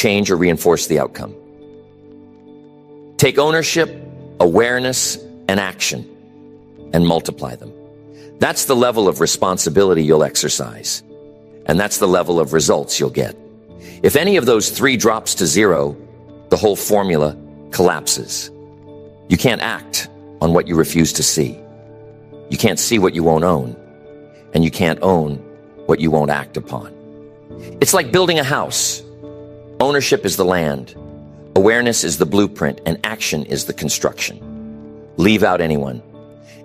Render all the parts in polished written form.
change or reinforce the outcome. Take ownership, awareness, and action, and multiply them. That's the level of responsibility you'll exercise, and that's the level of results you'll get. If any of those three drops to zero, the whole formula collapses. You can't act on what you refuse to see. You can't see what you won't own, and you can't own what you won't act upon. It's like building a house. Ownership is the land, awareness is the blueprint, and action is the construction. Leave out anyone,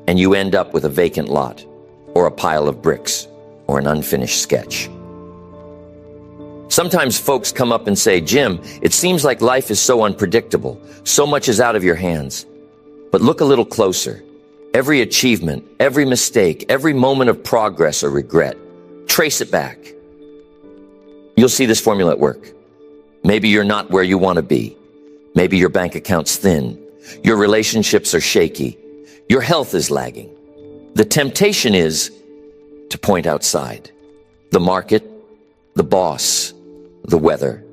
and you end up with a vacant lot, or a pile of bricks, or an unfinished sketch. Sometimes folks come up and say, Jim, it seems like life is so unpredictable. So much is out of your hands. But look a little closer. Every achievement, every mistake, every moment of progress or regret, trace it back. You'll see this formula at work. Maybe you're not where you want to be. Maybe your bank account's thin. Your relationships are shaky. Your health is lagging. The temptation is to point outside. The market, the boss, the weather,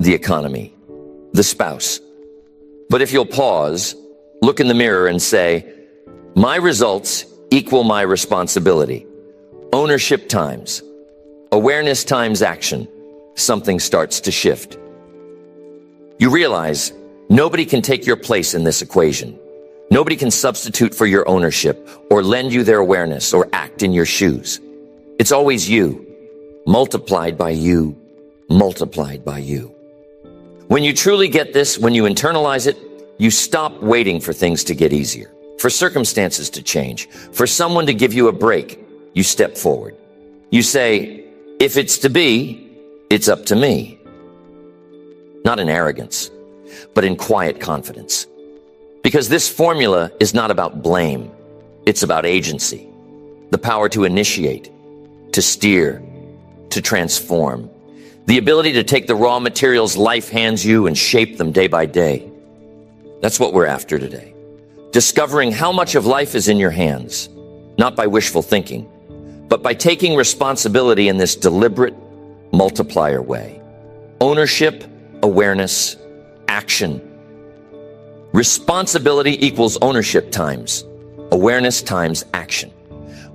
the economy, the spouse. But if you'll pause, look in the mirror and say, my results equal my responsibility. Ownership times, awareness times action. Something starts to shift. You realize nobody can take your place in this equation. Nobody can substitute for your ownership or lend you their awareness or act in your shoes. It's always you, multiplied by you, multiplied by you. When you truly get this, when you internalize it, you stop waiting for things to get easier, for circumstances to change, for someone to give you a break. You step forward. You say, if it's to be, it's up to me. Not in arrogance, but in quiet confidence. Because this formula is not about blame. It's about agency, the power to initiate, to steer, to transform, the ability to take the raw materials life hands you and shape them day by day. That's what we're after today. Discovering how much of life is in your hands, not by wishful thinking, but by taking responsibility in this deliberate multiplier way. Ownership, awareness, action. Responsibility equals ownership times awareness times action.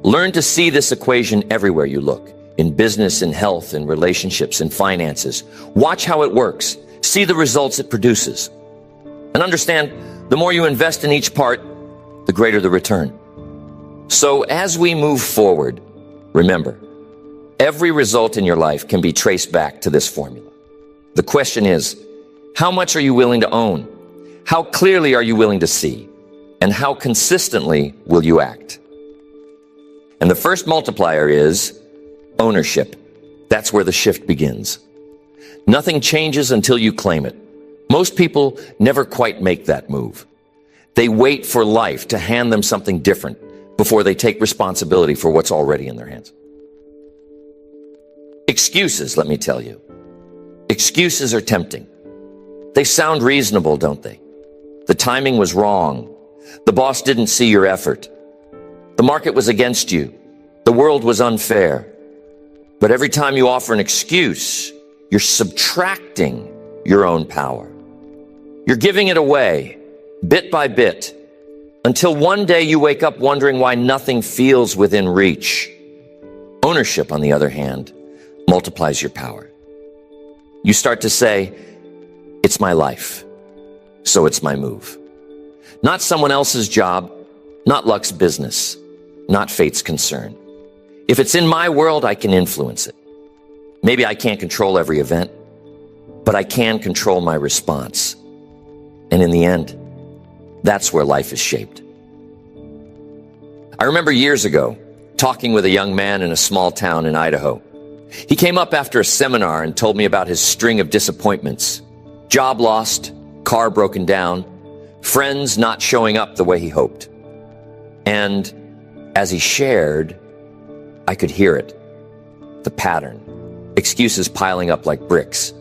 Learn to see this equation everywhere you look, in business, in health, in relationships, in finances. Watch how it works. See the results it produces. And understand, the more you invest in each part, the greater the return. So as we move forward, remember, every result in your life can be traced back to this formula. The question is, how much are you willing to own? How clearly are you willing to see? And how consistently will you act? And the first multiplier is ownership. That's where the shift begins. Nothing changes until you claim it. Most people never quite make that move. They wait for life to hand them something different before they take responsibility for what's already in their hands. Excuses, let me tell you. Excuses are tempting. They sound reasonable, don't they? The timing was wrong. The boss didn't see your effort. The market was against you. The world was unfair. But every time you offer an excuse, you're subtracting your own power. You're giving it away, bit by bit, until one day you wake up wondering why nothing feels within reach. Ownership, on the other hand, multiplies your power. You start to say, it's my life, so it's my move. Not someone else's job, not luck's business, not fate's concern. If it's in my world, I can influence it. Maybe I can't control every event, but I can control my response. And in the end, that's where life is shaped. I remember years ago talking with a young man in a small town in Idaho. He came up after a seminar and told me about his string of disappointments. Job lost, car broken down, friends not showing up the way he hoped. And as he shared, I could hear it, the pattern, excuses piling up like bricks.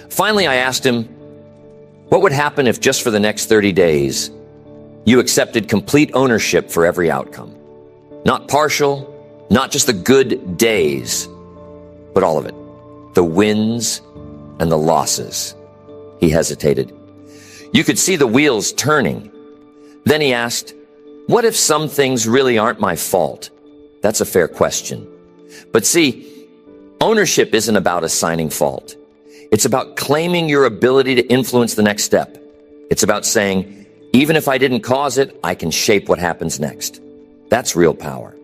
Finally, I asked him, what would happen if just for the next 30 days, you accepted complete ownership for every outcome? Not partial, not just the good days, but all of it. The wins and the losses. He hesitated. You could see the wheels turning. Then he asked, what if some things really aren't my fault? That's a fair question. But see, ownership isn't about assigning fault. It's about claiming your ability to influence the next step. It's about saying, even if I didn't cause it, I can shape what happens next. That's real power.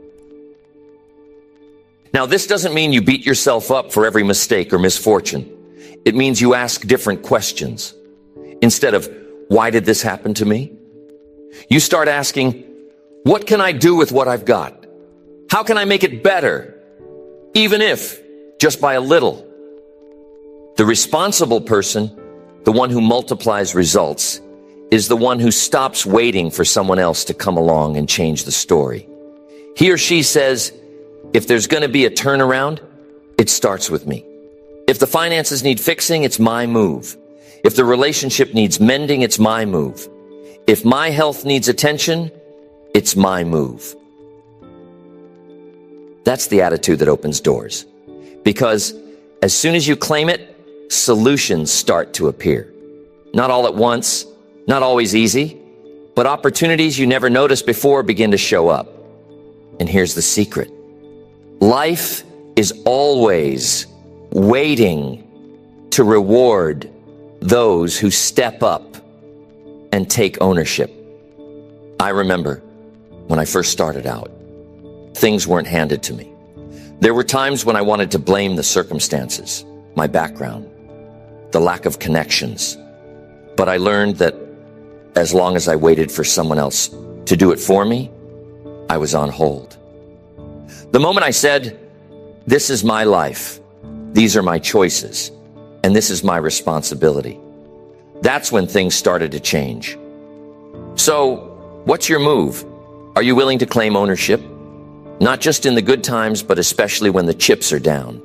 Now, this doesn't mean you beat yourself up for every mistake or misfortune. It means you ask different questions. Instead of, why did this happen to me? You start asking, what can I do with what I've got? How can I make it better? Even if, just by a little. The responsible person, the one who multiplies results, is the one who stops waiting for someone else to come along and change the story. He or she says, if there's going to be a turnaround, it starts with me. If the finances need fixing, it's my move. If the relationship needs mending, it's my move. If my health needs attention, it's my move. That's the attitude that opens doors. Because as soon as you claim it, solutions start to appear. Not all at once, not always easy, but opportunities you never noticed before begin to show up. And here's the secret. Life is always waiting to reward those who step up and take ownership. I remember when I first started out, things weren't handed to me. There were times when I wanted to blame the circumstances, my background, the lack of connections. But I learned that as long as I waited for someone else to do it for me, I was on hold. The moment I said, this is my life, these are my choices, and this is my responsibility, that's when things started to change. So, what's your move? Are you willing to claim ownership? Not just in the good times, but especially when the chips are down.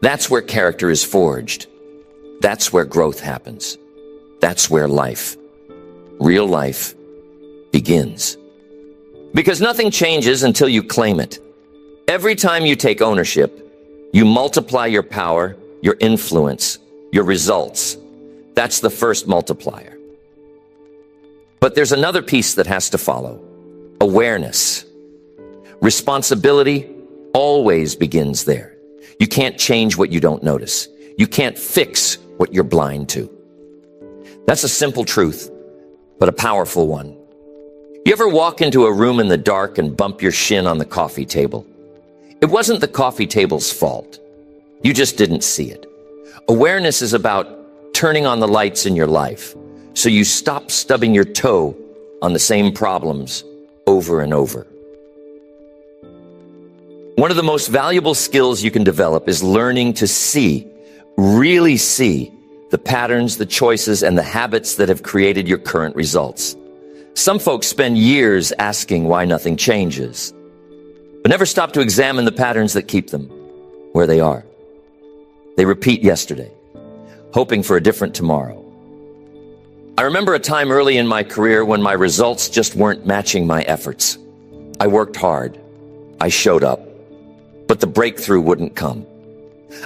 That's where character is forged. That's where growth happens. That's where life, real life, begins. Because nothing changes until you claim it. Every time you take ownership, you multiply your power, your influence, your results. That's the first multiplier. But there's another piece that has to follow. Awareness. Responsibility always begins there. You can't change what you don't notice. You can't fix what you're blind to. That's a simple truth, but a powerful one. You ever walk into a room in the dark and bump your shin on the coffee table? It wasn't the coffee table's fault. You just didn't see it. Awareness is about turning on the lights in your life so you stop stubbing your toe on the same problems over and over. One of the most valuable skills you can develop is learning to see, really see, the patterns, the choices, and the habits that have created your current results. Some folks spend years asking why nothing changes, but never stop to examine the patterns that keep them where they are. They repeat yesterday, hoping for a different tomorrow. I remember a time early in my career when my results just weren't matching my efforts. I worked hard. I showed up, but the breakthrough wouldn't come.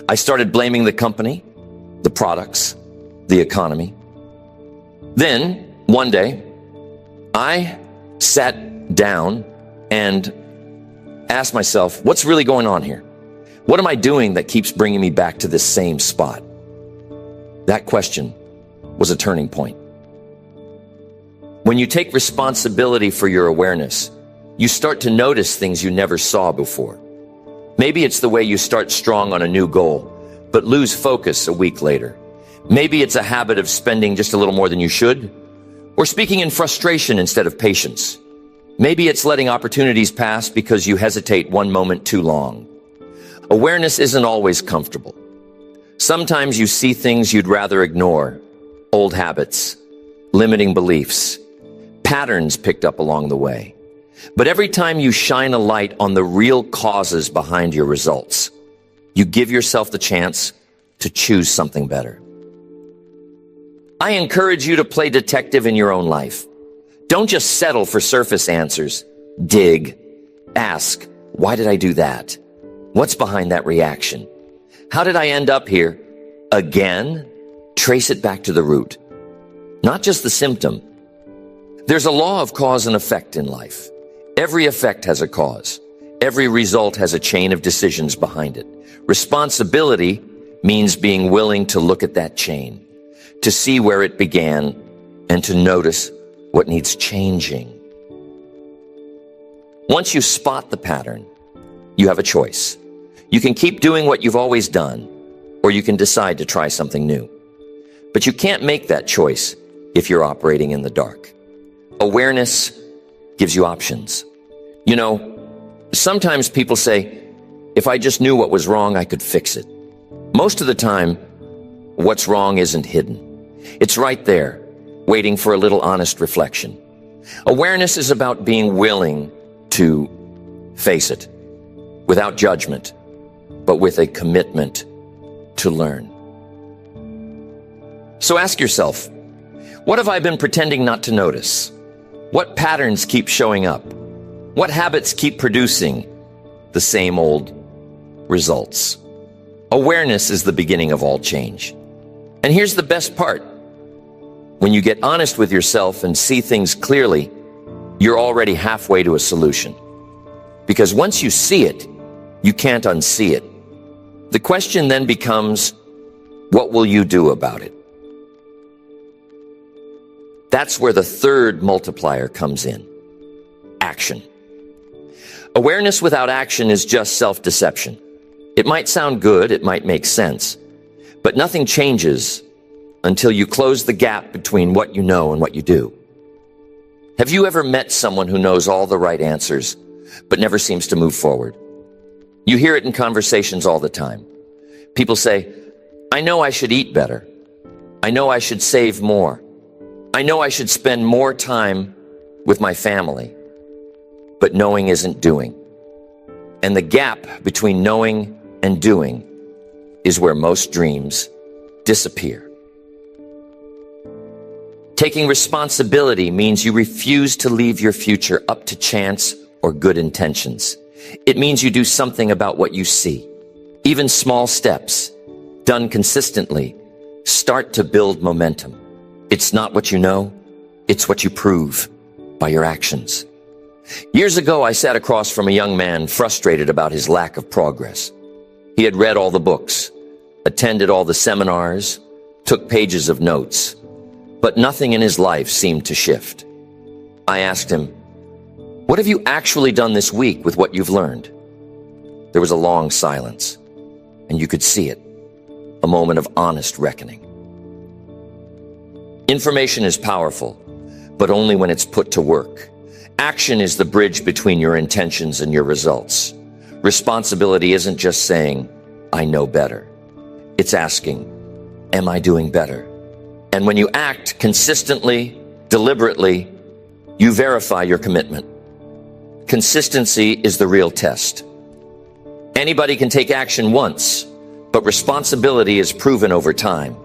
I started blaming the company, the products, the economy. Then, one day, I sat down and asked myself, what's really going on here? What am I doing that keeps bringing me back to this same spot? That question was a turning point. When you take responsibility for your awareness, you start to notice things you never saw before. Maybe it's the way you start strong on a new goal, but lose focus a week later. Maybe it's a habit of spending just a little more than you should, or speaking in frustration instead of patience. Maybe it's letting opportunities pass because you hesitate one moment too long. Awareness isn't always comfortable. Sometimes you see things you'd rather ignore, old habits, limiting beliefs, patterns picked up along the way. But every time you shine a light on the real causes behind your results, you give yourself the chance to choose something better. I encourage you to play detective in your own life. Don't just settle for surface answers. Dig. Ask, why did I do that? What's behind that reaction? How did I end up here? Again? trace it back to the root, not just the symptom. There's a law of cause and effect in life. Every effect has a cause. Every result has a chain of decisions behind it. Responsibility means being willing to look at that chain, to see where it began, and to notice what needs changing. Once you spot the pattern, you have a choice. You can keep doing what you've always done, or you can decide to try something new. But you can't make that choice if you're operating in the dark. Awareness gives you options. You know, sometimes people say, if I just knew what was wrong, I could fix it. Most of the time, what's wrong isn't hidden. It's right there, waiting for a little honest reflection. Awareness is about being willing to face it, without judgment, but with a commitment to learn. So ask yourself, what have I been pretending not to notice? What patterns keep showing up? What habits keep producing the same old results? Awareness is the beginning of all change. And here's the best part. When you get honest with yourself and see things clearly, you're already halfway to a solution. Because once you see it, you can't unsee it. The question then becomes, what will you do about it? That's where the third multiplier comes in. Action. Awareness without action is just self-deception. It might sound good, it might make sense, but nothing changes until you close the gap between what you know and what you do. Have you ever met someone who knows all the right answers, but never seems to move forward? You hear it in conversations all the time. People say, I know I should eat better. I know I should save more. I know I should spend more time with my family. But knowing isn't doing. And the gap between knowing and doing is where most dreams disappear. Taking responsibility means you refuse to leave your future up to chance or good intentions. It means you do something about what you see. Even small steps, done consistently, start to build momentum. It's not what you know, it's what you prove by your actions. Years ago, I sat across from a young man frustrated about his lack of progress. He had read all the books, attended all the seminars, took pages of notes, but nothing in his life seemed to shift. I asked him, what have you actually done this week with what you've learned? There was a long silence, and you could see it, a moment of honest reckoning. Information is powerful, but only when it's put to work. Action is the bridge between your intentions and your results. Responsibility isn't just saying, I know better. It's asking, am I doing better? And when you act consistently, deliberately, you verify your commitment. Consistency is the real test. Anybody can take action once, but responsibility is proven over time.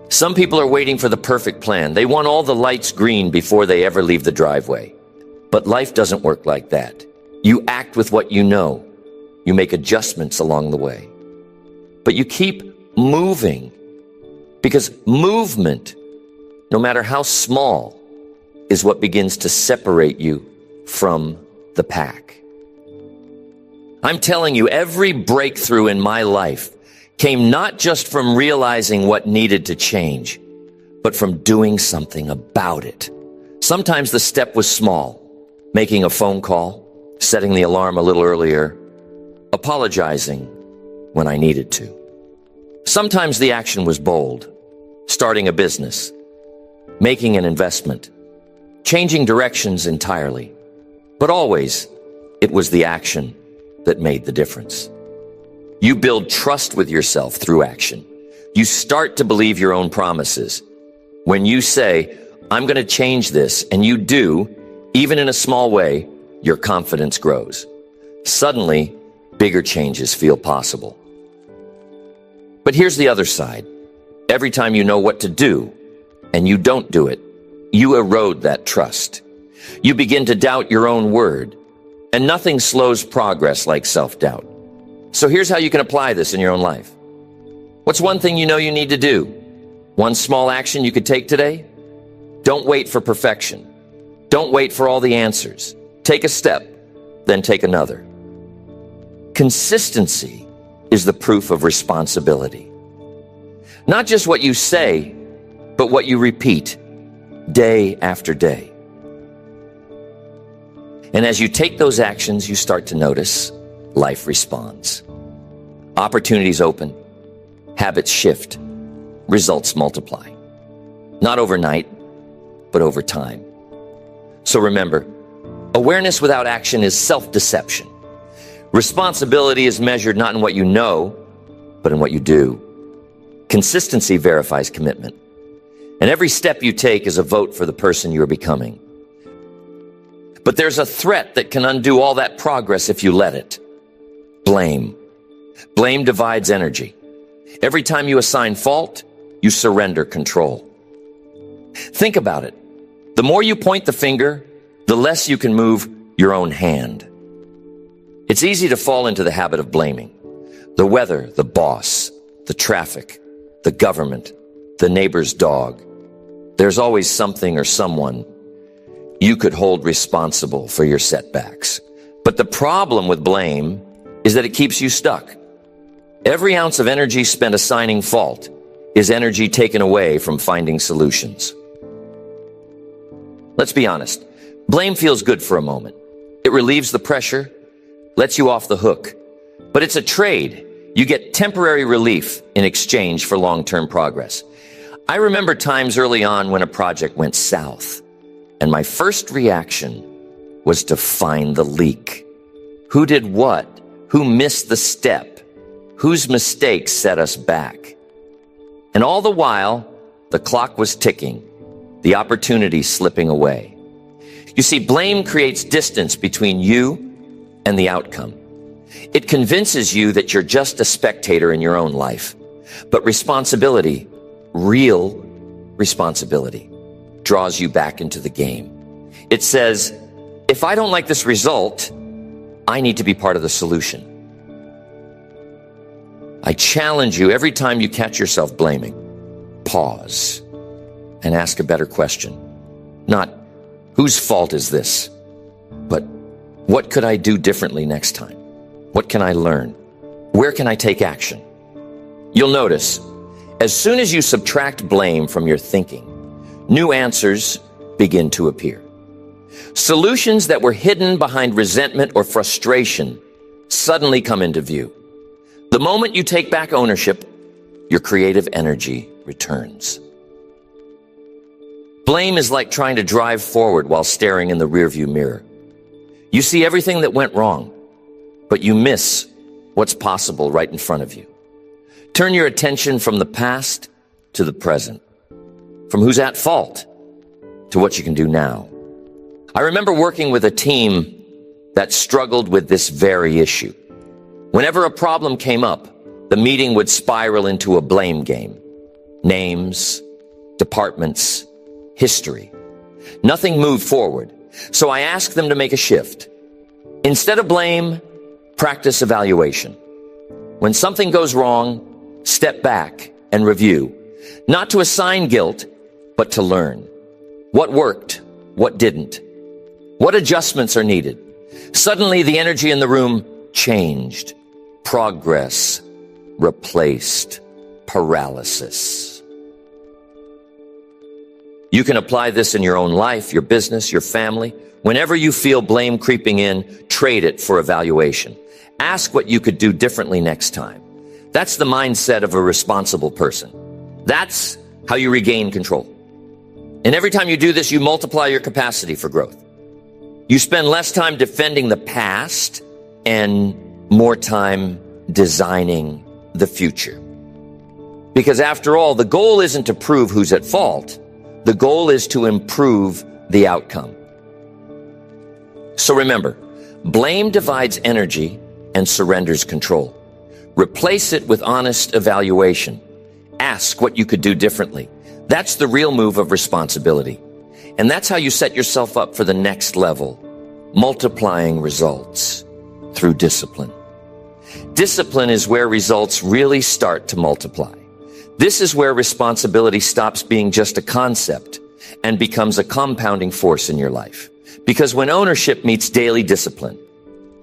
Some people are waiting for the perfect plan. They want all the lights green before they ever leave the driveway. But life doesn't work like that. You act with what you know. You make adjustments along the way. But you keep moving, because movement, no matter how small, is what begins to separate you from the pack. I'm telling you, every breakthrough in my life came not just from realizing what needed to change, but from doing something about it. Sometimes the step was small. Making a phone call, setting the alarm a little earlier, apologizing when I needed to. Sometimes the action was bold, starting a business, making an investment, changing directions entirely. But always, it was the action that made the difference. You build trust with yourself through action. You start to believe your own promises. When you say, I'm going to change this, and you do, even in a small way, your confidence grows. Suddenly, bigger changes feel possible. But here's the other side. Every time you know what to do, and you don't do it, you erode that trust. You begin to doubt your own word, and nothing slows progress like self-doubt. So here's how you can apply this in your own life. What's one thing you know you need to do? One small action you could take today? Don't wait for perfection. Don't wait for all the answers. Take a step, then take another. Consistency is the proof of responsibility. Not just what you say, but what you repeat day after day. And as you take those actions, you start to notice life responds. Opportunities open, habits shift, results multiply. Not overnight, but over time. So remember, awareness without action is self-deception. Responsibility is measured not in what you know, but in what you do. Consistency verifies commitment. And every step you take is a vote for the person you are becoming. But there's a threat that can undo all that progress if you let it. Blame. Blame divides energy. Every time you assign fault, you surrender control. Think about it. The more you point the finger, the less you can move your own hand. It's easy to fall into the habit of blaming. The weather, the boss, the traffic, the government, the neighbor's dog. There's always something or someone you could hold responsible for your setbacks. But the problem with blame is that it keeps you stuck. Every ounce of energy spent assigning fault is energy taken away from finding solutions. Let's be honest. Blame feels good for a moment. It relieves the pressure, lets you off the hook. But it's a trade. You get temporary relief in exchange for long-term progress. I remember times early on when a project went south, and my first reaction was to find the leak. Who did what? Who missed the step? Whose mistakes set us back? And all the while, the clock was ticking, the opportunity slipping away. You see, blame creates distance between you and the outcome. It convinces you that you're just a spectator in your own life. But responsibility, real responsibility, draws you back into the game. It says, if I don't like this result, I need to be part of the solution. I challenge you every time you catch yourself blaming, pause and ask a better question. Not, whose fault is this? But, what could I do differently next time? What can I learn? Where can I take action? You'll notice, as soon as you subtract blame from your thinking, new answers begin to appear. Solutions that were hidden behind resentment or frustration suddenly come into view. The moment you take back ownership, your creative energy returns. Blame is like trying to drive forward while staring in the rearview mirror. You see everything that went wrong, but you miss what's possible right in front of you. Turn your attention from the past to the present, from who's at fault to what you can do now. I remember working with a team that struggled with this very issue. Whenever a problem came up, the meeting would spiral into a blame game. Names, departments, history. Nothing moved forward. So I asked them to make a shift. Instead of blame, practice evaluation. When something goes wrong, step back and review. Not to assign guilt, but to learn. What worked? What didn't? What adjustments are needed? Suddenly the energy in the room changed. Progress replaced paralysis. You can apply this in your own life, your business, your family. Whenever you feel blame creeping in, trade it for evaluation. Ask what you could do differently next time. That's the mindset of a responsible person. That's how you regain control. And every time you do this, you multiply your capacity for growth. You spend less time defending the past and more time designing the future. Because after all, the goal isn't to prove who's at fault. The goal is to improve the outcome. So remember, blame divides energy and surrenders control. Replace it with honest evaluation. Ask what you could do differently. That's the real move of responsibility. And that's how you set yourself up for the next level, multiplying results through discipline. Discipline is where results really start to multiply. This is where responsibility stops being just a concept and becomes a compounding force in your life. Because when ownership meets daily discipline,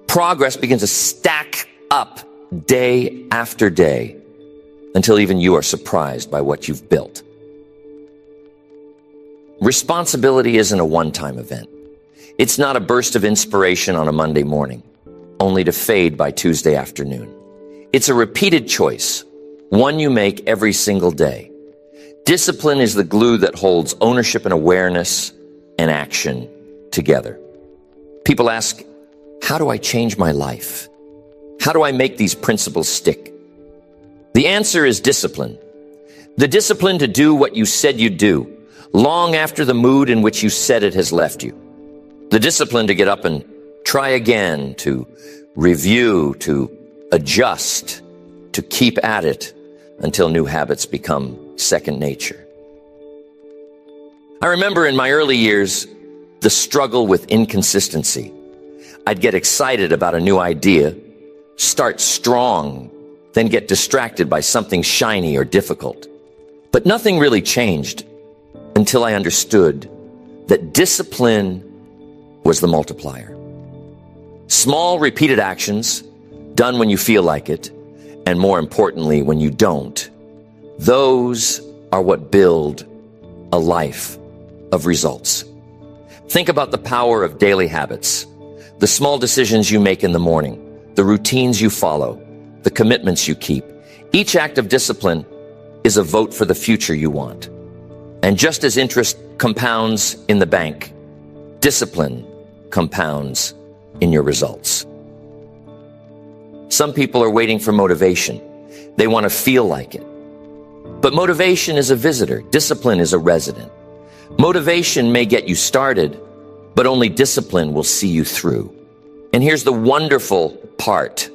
progress begins to stack up day after day until even you are surprised by what you've built. Responsibility isn't a one-time event. It's not a burst of inspiration on a Monday morning, only to fade by Tuesday afternoon. It's a repeated choice, one you make every single day. Discipline is the glue that holds ownership and awareness and action together. People ask, how do I change my life? How do I make these principles stick? The answer is discipline. The discipline to do what you said you'd do, long after the mood in which you said it has left you. The discipline to get up and try again, to review, to adjust, to keep at it until new habits become second nature. I remember in my early years, the struggle with inconsistency. I'd get excited about a new idea, start strong, then get distracted by something shiny or difficult. But nothing really changed until I understood that discipline was the multiplier. Small, repeated actions, done when you feel like it, and more importantly, when you don't, those are what build a life of results. Think about the power of daily habits, the small decisions you make in the morning, the routines you follow, the commitments you keep. Each act of discipline is a vote for the future you want. And just as interest compounds in the bank, discipline compounds in your results. Some people are waiting for motivation. They want to feel like it. But motivation is a visitor. Discipline is a resident. Motivation may get you started, but only discipline will see you through. And here's the wonderful part.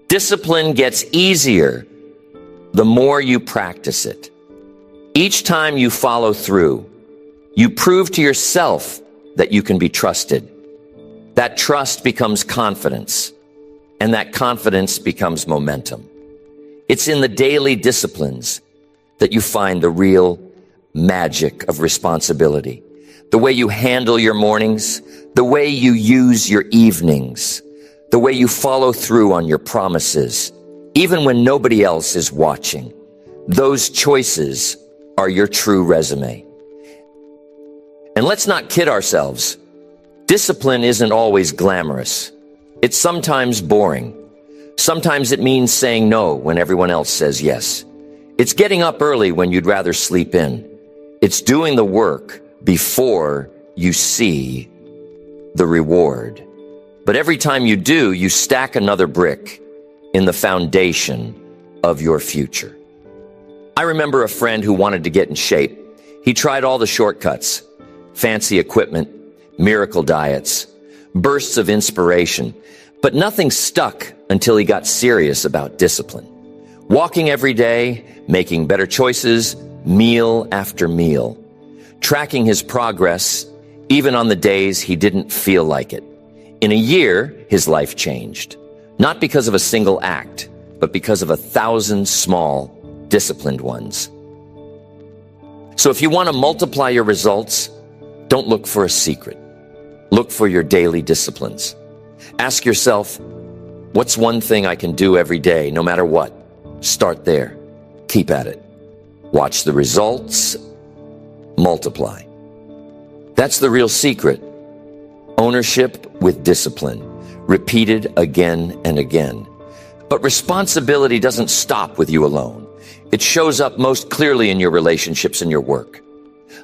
Discipline gets easier the more you practice it. Each time you follow through, you prove to yourself that you can be trusted. That trust becomes confidence, and that confidence becomes momentum. It's in the daily disciplines that you find the real magic of responsibility. The way you handle your mornings, the way you use your evenings, the way you follow through on your promises, even when nobody else is watching. Those choices are your true resume. And let's not kid ourselves. Discipline isn't always glamorous. It's sometimes boring. Sometimes it means saying no when everyone else says yes. It's getting up early when you'd rather sleep in. It's doing the work before you see the reward. But every time you do, you stack another brick in the foundation of your future. I remember a friend who wanted to get in shape. He tried all the shortcuts, fancy equipment, miracle diets, bursts of inspiration, but nothing stuck until he got serious about discipline. Walking every day, making better choices, meal after meal, tracking his progress, even on the days he didn't feel like it. In a year, his life changed, not because of a single act, but because of 1,000 small, disciplined ones. So if you want to multiply your results, don't look for a secret. Look for your daily disciplines. Ask yourself, what's one thing I can do every day, no matter what? Start there. Keep at it. Watch the results. Multiply. That's the real secret. Ownership with discipline, repeated again and again. But responsibility doesn't stop with you alone. It shows up most clearly in your relationships and your work.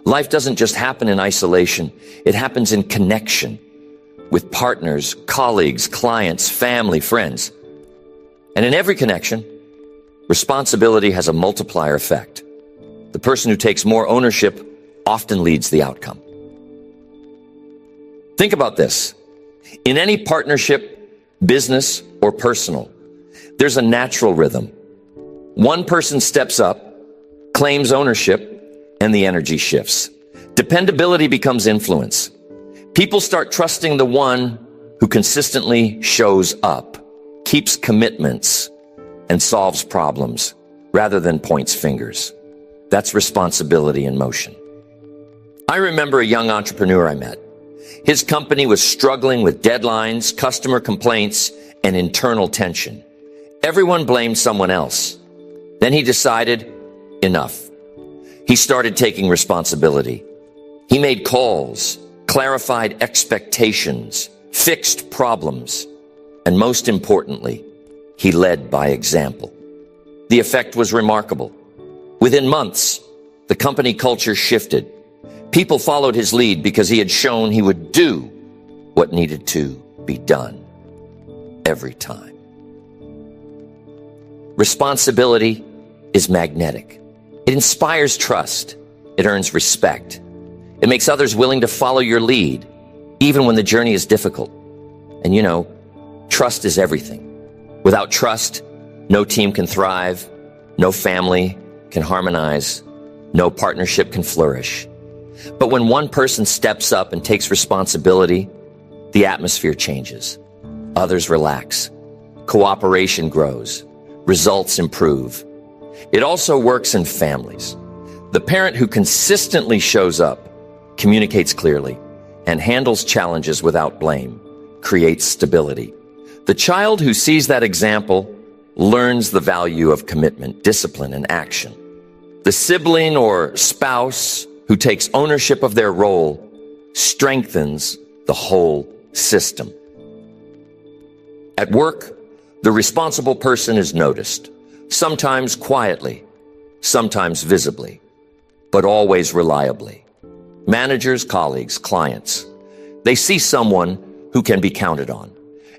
Life doesn't just happen in isolation. It happens in connection with partners, colleagues, clients, family, friends. And in every connection, responsibility has a multiplier effect. The person who takes more ownership often leads the outcome. Think about this. In any partnership, business, or personal, there's a natural rhythm. One person steps up, claims ownership, and the energy shifts. Dependability becomes influence. People start trusting the one who consistently shows up, keeps commitments, and solves problems rather than points fingers. That's responsibility in motion. I remember a young entrepreneur I met. His company was struggling with deadlines, customer complaints, and internal tension. Everyone blamed someone else. Then he decided, enough. He started taking responsibility. He made calls, clarified expectations, fixed problems, and most importantly, he led by example. The effect was remarkable. Within months, the company culture shifted. People followed his lead because he had shown he would do what needed to be done every time. Responsibility is magnetic. It inspires trust. It earns respect. It makes others willing to follow your lead, even when the journey is difficult. And you know, trust is everything. Without trust, no team can thrive, no family can harmonize, no partnership can flourish. But when one person steps up and takes responsibility, the atmosphere changes. Others relax. Cooperation grows. Results improve. It also works in families. The parent who consistently shows up, communicates clearly, and handles challenges without blame creates stability. The child who sees that example learns the value of commitment, discipline, and action. The sibling or spouse who takes ownership of their role strengthens the whole system. At work, the responsible person is noticed, sometimes quietly, sometimes visibly, but always reliably. Managers, colleagues, clients, they see someone who can be counted on.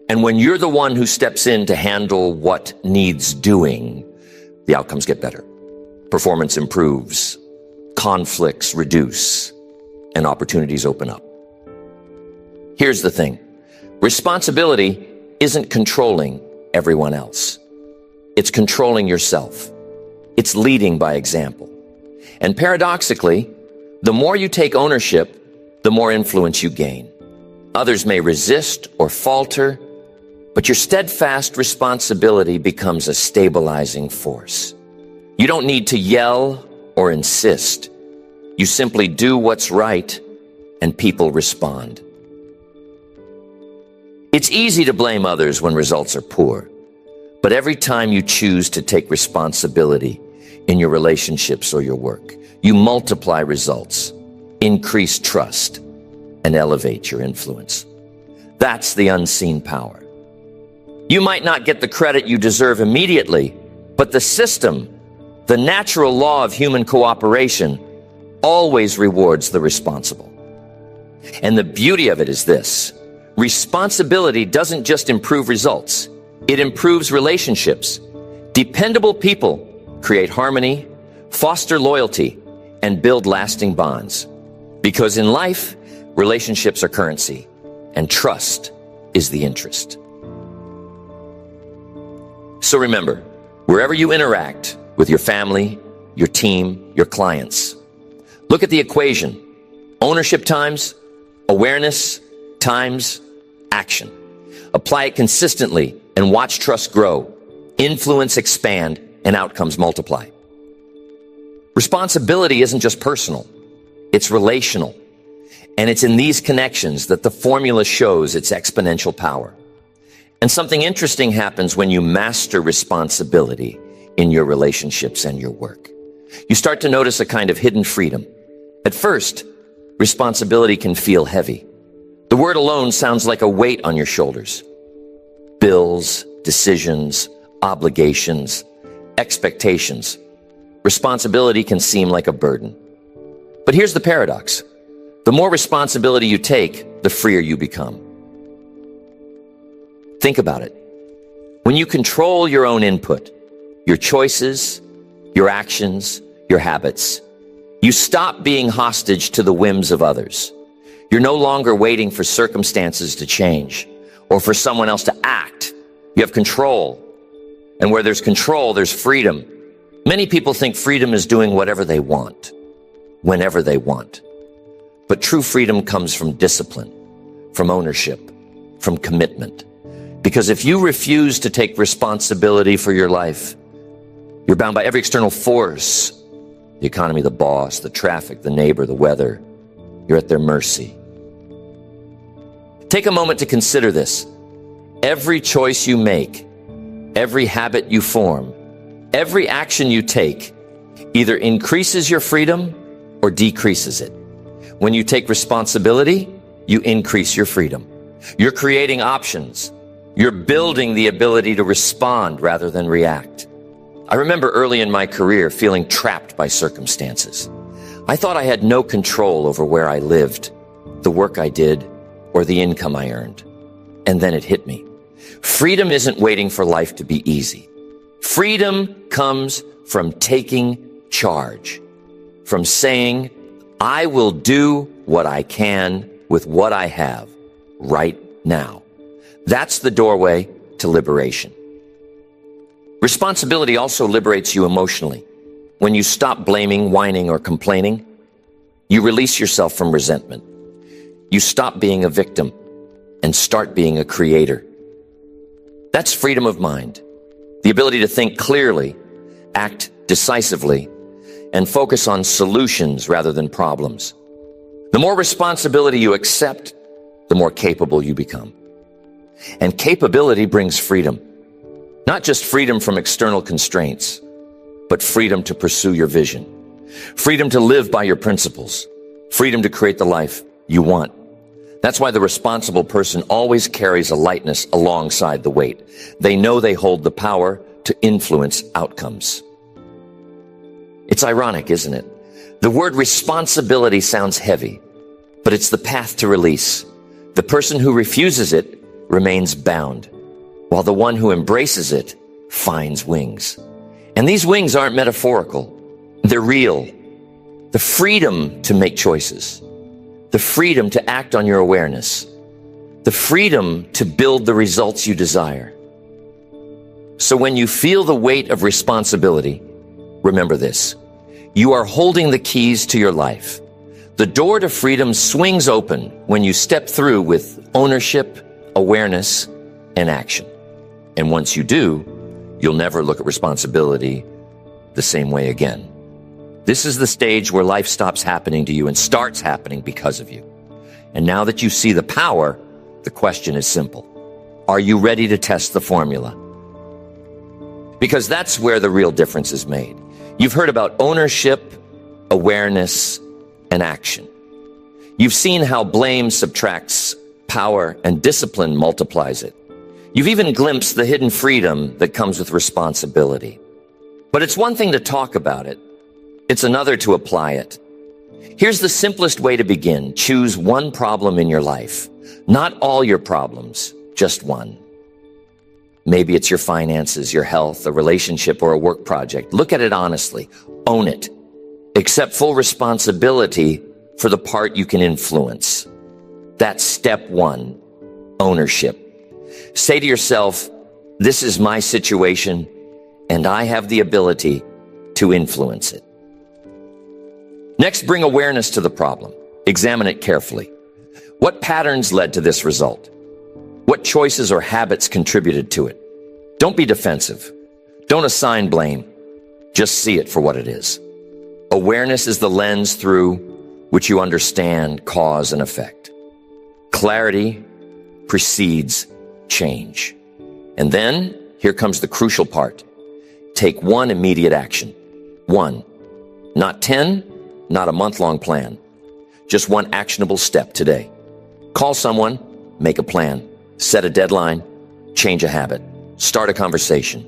And when you're the one who steps in to handle what needs doing, the outcomes get better. Performance improves, conflicts reduce, and opportunities open up. Here's the thing. Responsibility isn't controlling everyone else. It's controlling yourself. It's leading by example. And paradoxically, the more you take ownership, the more influence you gain. Others may resist or falter, but your steadfast responsibility becomes a stabilizing force. You don't need to yell or insist. You simply do what's right, and people respond. It's easy to blame others when results are poor, but every time you choose to take responsibility in your relationships or your work, you multiply results, increase trust, and elevate your influence. That's the unseen power. You might not get the credit you deserve immediately, but the system, the natural law of human cooperation, always rewards the responsible. And the beauty of it is this: responsibility doesn't just improve results, it improves relationships. Dependable people create harmony, foster loyalty, and build lasting bonds. Because in life, relationships are currency, and trust is the interest. So remember, wherever you interact with your family, your team, your clients, look at the equation: ownership times awareness times action. Apply it consistently and watch trust grow, influence expand, and outcomes multiply. Responsibility isn't just personal, it's relational. And it's in these connections that the formula shows its exponential power. And something interesting happens when you master responsibility in your relationships and your work. You start to notice a kind of hidden freedom. At first, responsibility can feel heavy. The word alone sounds like a weight on your shoulders. Bills, decisions, obligations, expectations. Responsibility can seem like a burden. But here's the paradox. The more responsibility you take, the freer you become. Think about it. When you control your own input, your choices, your actions, your habits, you stop being hostage to the whims of others. You're no longer waiting for circumstances to change or for someone else to act. You have control. And where there's control, there's freedom. Many people think freedom is doing whatever they want, whenever they want. But true freedom comes from discipline, from ownership, from commitment. Because if you refuse to take responsibility for your life, You're bound by every external force, the economy, the boss, the traffic, the neighbor, the weather. You're at their mercy. Take a moment to consider this. Every choice you make, every habit you form, every action you take either increases your freedom or decreases it. When you take responsibility, you increase your freedom. You're creating options. You're building the ability to respond rather than react. I remember early in my career feeling trapped by circumstances. I thought I had no control over where I lived, the work I did, or the income I earned. And then it hit me. Freedom isn't waiting for life to be easy. Freedom comes from taking charge, from saying, I will do what I can with what I have right now. That's the doorway to liberation. Responsibility also liberates you emotionally. When you stop blaming, whining, or complaining, you release yourself from resentment. You stop being a victim and start being a creator. That's freedom of mind, the ability to think clearly, act decisively, and focus on solutions rather than problems. The more responsibility you accept, the more capable you become. And capability brings freedom. Not just freedom from external constraints, but freedom to pursue your vision. Freedom to live by your principles. Freedom to create the life you want. That's why the responsible person always carries a lightness alongside the weight. They know they hold the power to influence outcomes. It's ironic, isn't it? The word responsibility sounds heavy, but it's the path to release. The person who refuses it remains bound, while the one who embraces it finds wings. And these wings aren't metaphorical. They're real. The freedom to make choices. The freedom to act on your awareness. The freedom to build the results you desire. So when you feel the weight of responsibility, remember this. You are holding the keys to your life. The door to freedom swings open when you step through with ownership, awareness, and action. And once you do, you'll never look at responsibility the same way again. This is the stage where life stops happening to you and starts happening because of you. And now that you see the power, the question is simple. Are you ready to test the formula? Because that's where the real difference is made. You've heard about ownership, awareness, and action. You've seen how blame subtracts power and discipline multiplies it. You've even glimpsed the hidden freedom that comes with responsibility. But it's one thing to talk about it. It's another to apply it. Here's the simplest way to begin. Choose one problem in your life. Not all your problems, just one. Maybe it's your finances, your health, a relationship, or a work project. Look at it honestly. Own it. Accept full responsibility for the part you can influence. That's step one, ownership. Say to yourself, this is my situation, and I have the ability to influence it. Next, bring awareness to the problem. Examine it carefully. What patterns led to this result? What choices or habits contributed to it? Don't be defensive. Don't assign blame. Just see it for what it is. Awareness is the lens through which you understand cause and effect. Clarity precedes change. And then, here comes the crucial part. Take one immediate action. One. Not 10, not a month-long plan. Just one actionable step today. Call someone, make a plan, set a deadline, change a habit, start a conversation.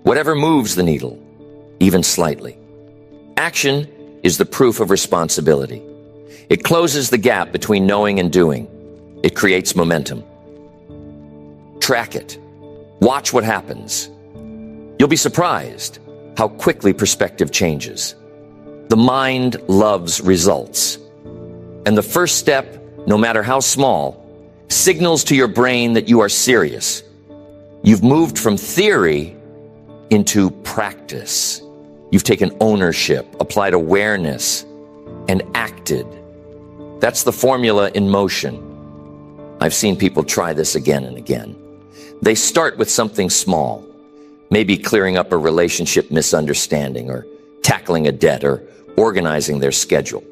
Whatever moves the needle, even slightly. Action is the proof of responsibility. It closes the gap between knowing and doing. It creates momentum. Track it. Watch what happens. You'll be surprised how quickly perspective changes. The mind loves results. And the first step, no matter how small, signals to your brain that you are serious. You've moved from theory into practice. You've taken ownership, applied awareness, and acted. That's the formula in motion. I've seen people try this again and again. They start with something small. maybe clearing up a relationship misunderstanding or tackling a debt or organizing their schedule.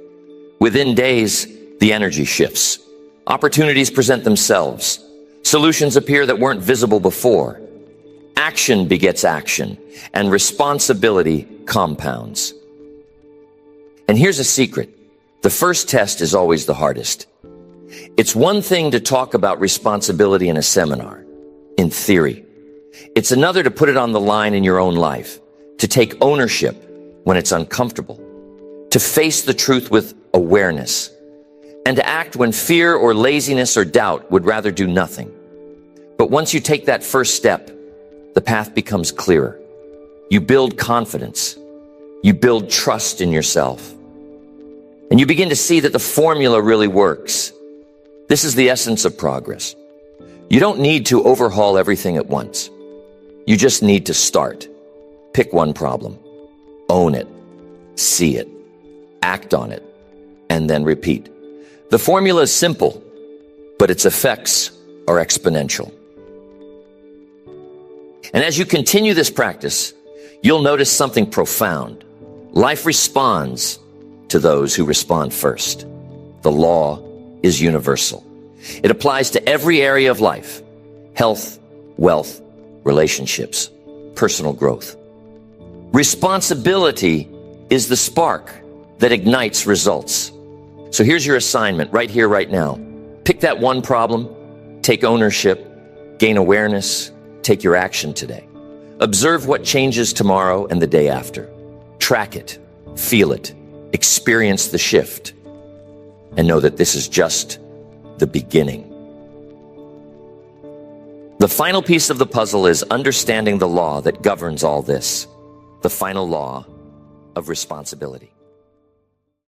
Within days, the energy shifts. Opportunities present themselves. Solutions appear that weren't visible before. Action begets action, and responsibility compounds. And here's a secret. The first test is always the hardest. It's one thing to talk about responsibility in a seminar, in theory. It's another to put it on the line in your own life, to take ownership when it's uncomfortable, to face the truth with awareness, and to act when fear or laziness or doubt would rather do nothing. But once you take that first step, the path becomes clearer. You build confidence. You build trust in yourself. And you begin to see that the formula really works. This is the essence of progress. You don't need to overhaul everything at once. You just need to start. Pick one problem. Own it. See it. Act on it. And then repeat. The formula is simple, but its effects are exponential. And as you continue this practice, you'll notice something profound. Life responds to those who respond first. The law is universal. It applies to every area of life: health, wealth, relationships, personal growth. Responsibility is the spark that ignites results. So here's your assignment right here, right now. Pick that one problem, take ownership, gain awareness, take your action today. Observe what changes tomorrow and the day after. Track it, feel it, experience the shift, and know that this is just the beginning. The final piece of the puzzle is understanding the law that governs all this, the final law of responsibility.